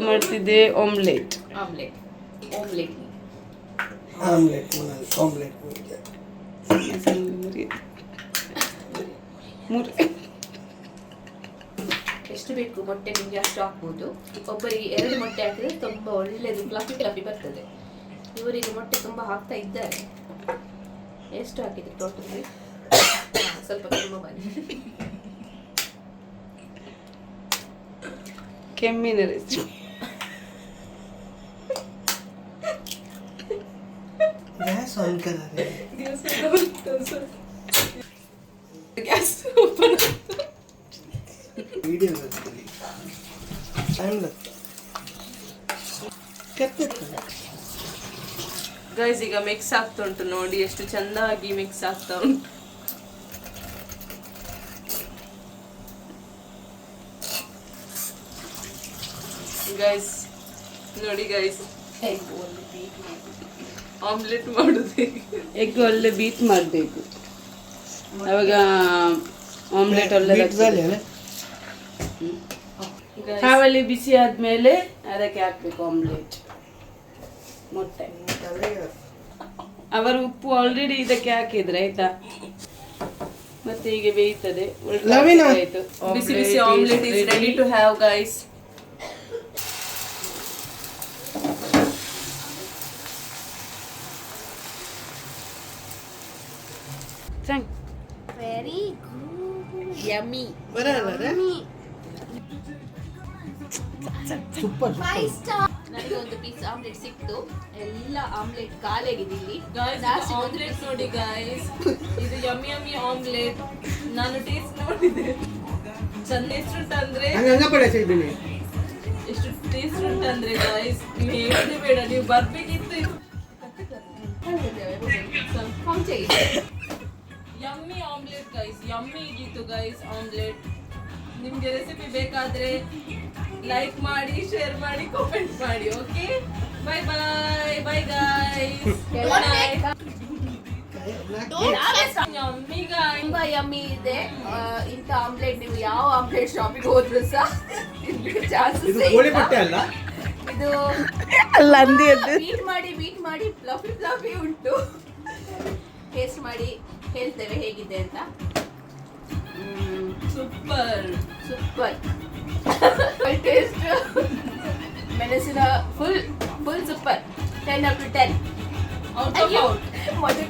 ಮಾಡ್ತಿದ್ದೆ ಆಮ್ಲೆಟ್ ಎಷ್ಟು ಬೇಕು ಮೊಟ್ಟೆ ನಿಮಗೆ ಅಷ್ಟು ಹಾಕ್ಬೋದು. ಒಬ್ಬರಿಗೆ 2 ಮೊಟ್ಟೆ ಹಾಕಿದ್ರೆ ತುಂಬಾ ಒಳ್ಳೆದು ಫ್ಲಫಿ ಬರ್ತದೆ. ಇವರಿಗೆ ಮೊಟ್ಟೆ ತುಂಬಾ ಹಾಕ್ತಾ ಇದ್ದಾರೆ. ಎಷ್ಟು ಹಾಕಿದ್ರೆ ಟೋಟಲ್? ಸ್ವಲ್ಪ ತುಂಬ ಬನ್ನಿ. ಕೆಮ್ಮಿನ ರೆಸಿಪಿ. गैस ऑन करा दे. गैस ओपन वीडियो करते टाइम लगता करते ಗೈಸ್ ಈಗ ಮಿಕ್ಸ್ ಆಗ್ತಾ ಉಂಟು ನೋಡಿ ಎಷ್ಟು ಚಂದಾಗಿ ಮಿಕ್ಸ್ ಆಗ್ತಾ ಉಂಟು. ಗೈಸ್ ನೋಡಿ ಗೈಸ್ ಆಮ್ಲೆಟ್ ಮಾಡೋದು ಎಗ್ ಒಳ್ಳೆ ಬೀಟ್ ಮಾಡಬೇಕು, ಅವಾಗ ಆಮ್ಲೆಟ್ ಒಳ್ಳೆ ಹಾವಲ್ಲಿ ಬಿಸಿ ಆದ್ಮೇಲೆ ಅದಕ್ಕೆ ಹಾಕ್ಬೇಕು ಆಮ್ಲೆಟ್ ಮೊಟ್ಟೆ. ಅವರು ಉಪ್ಪು ಆಲ್ರೆಡಿ ಇದಕ್ಕೆ ಹಾಕಿದ್ರೆ ಆಯ್ತಾ, ಮತ್ತೆ ಹೀಗೆ ಬೇಯ್ತದೆ. ಆಯ್ತು, ಬಿಸಿ ಬಿಸಿ omelette is ready to have guys. Very good, yummy, super. ನನಗೆ ಒಂದು ಪೀಸ್ ಆಮ್ಲೆಟ್ ಸಿಕ್ತು. ಎಲ್ಲ ಆಮ್ಲೆಟ್ ಖಾಲಿಯಾಗಿದೆ ಇಲ್ಲಿ. ಆಮ್ಲೆಟ್ ನೋಡಿ ಗೈಸ್, ಇದು ಯಮ್ಮಿ ಯಮ್ಮಿ ಆಮ್ಲೆಟ್. ನಾನು ಟೇಸ್ಟ್ ನೋಡಿದೆ, ಚಂದ ಎಷ್ಟುಂಟಂದ್ರೆ ಎಷ್ಟು ಟೇಸ್ಟ್ ಉಂಟಂದ್ರೆ ಗೈಸ್ ನೀವು ಹೇಳೋದೇ ಬೇಡ, ನೀವು ಬರ್ಬೇಕಿತ್ತು. ಯಮ್ಮಿ ಆಮ್ಲೆಟ್ ಗೈಸ್, ಯಮ್ಮಿ ಇತ್ತು ಗೈಸ್ ಆಮ್ಲೆಟ್. ನಿಮ್ಗೆ ರೆಸಿಪಿ ಬೇಕಾದ್ರೆ ಲೈಕ್ ಮಾಡಿ, ಶೇರ್ ಮಾಡಿ, ಕಾಮೆಂಟ್ ಮಾಡಿ. Okay, bye bye bye guys. Yummy guys, ತುಂಬಾ ಯಮ್ಮಿ ಇದೆ. ಇಂಥ ಆಮ್ಲೆಟ್ ನೀವು ಯಾವ ಆಮ್ಲೆಟ್ ಶಾಪಿಗೆ ಹೋದ್ರು ಸಹ ಚಾನ್ಸಸ್ ಇಲ್ಲ. ಇದು ಬೀಟ್ ಮಾಡಿ ಫ್ಲಫಿ ಉಂಟು. ಟೇಸ್ಟ್ ಮಾಡಿ ಹೇಳ್ತೇವೆ ಹೇಗಿದೆ ಅಂತ. Super taste. ಮೆಣಸಿನ full super. 10 out of 10. Out of out. ಮತ್ತೆ